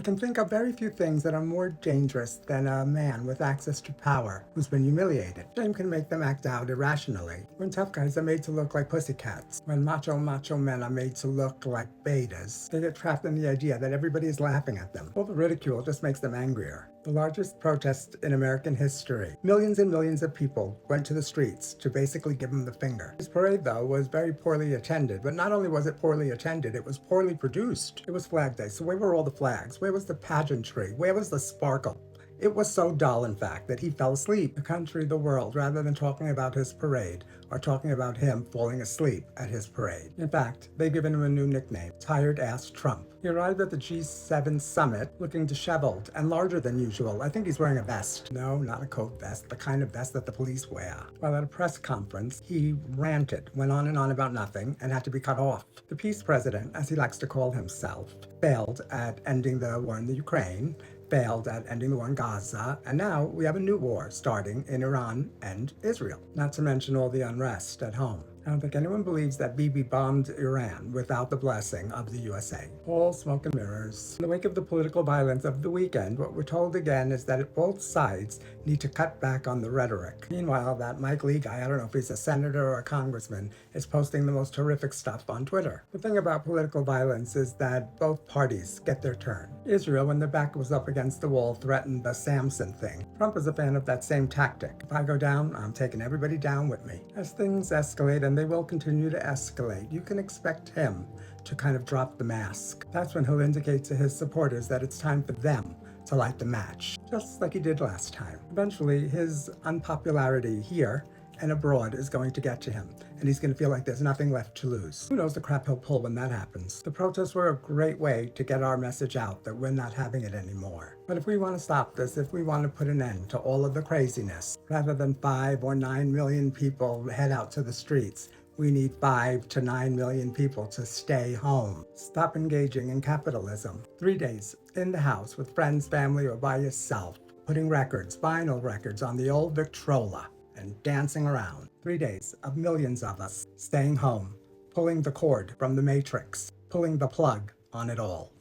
can think of very few things that are more dangerous than a man with access to power who's been humiliated. Shame can make them act out irrationally. When tough guys are made to look like pussycats, when macho men are made to look like betas, they get trapped in the idea that everybody is laughing at them. All the ridicule just makes them angrier. The largest protest in American history. Millions and millions of people went to the streets to basically give him the finger. His parade, though, was very poorly attended, but not only was it poorly attended, it was poorly produced. It was Flag Day, so where were all the flags? Where was the pageantry? Where was the sparkle? It was so dull, in fact, that he fell asleep. The country, the world, rather than talking about his parade, are talking about him falling asleep at his parade. In fact, they've given him a new nickname, Tired Ass Trump. He arrived at the G7 summit looking disheveled and larger than usual. I think he's wearing a vest. No, not a coat vest, the kind of vest that the police wear. While at a press conference, he ranted, went on and on about nothing, and had to be cut off. The peace president, as he likes to call himself, failed at ending the war in the Ukraine, failed at ending the war in Gaza, and now we have a new war starting in Iran and Israel, not to mention all the unrest at home. I don't think anyone believes that Bibi bombed Iran without the blessing of the USA. All smoke and mirrors. In the wake of the political violence of the weekend, what we're told again is that both sides need to cut back on the rhetoric. Meanwhile, that Mike Lee guy, I don't know if he's a senator or a congressman, is posting the most horrific stuff on Twitter. The thing about political violence is that both parties get their turn. Israel, when their back was up against the wall, threatened the Samson thing. Trump is a fan of that same tactic. If I go down, I'm taking everybody down with me. As things escalate, and they will continue to escalate, you can expect him to kind of drop the mask. That's when he'll indicate to his supporters that it's time for them to light the match, just like he did last time. Eventually, his unpopularity here and abroad is going to get to him, and he's going to feel like there's nothing left to lose. Who knows the crap he'll pull when that happens. The protests were a great way to get our message out that we're not having it anymore. But if we want to stop this, if we want to put an end to all of the craziness, rather than 5 or 9 million people head out to the streets, we need 5 to 9 million people to stay home. Stop engaging in capitalism. 3 days in the house with friends, family, or by yourself, putting records, vinyl records, on the old Victrola and dancing around. 3 days of millions of us staying home, pulling the cord from the matrix, pulling the plug on it all.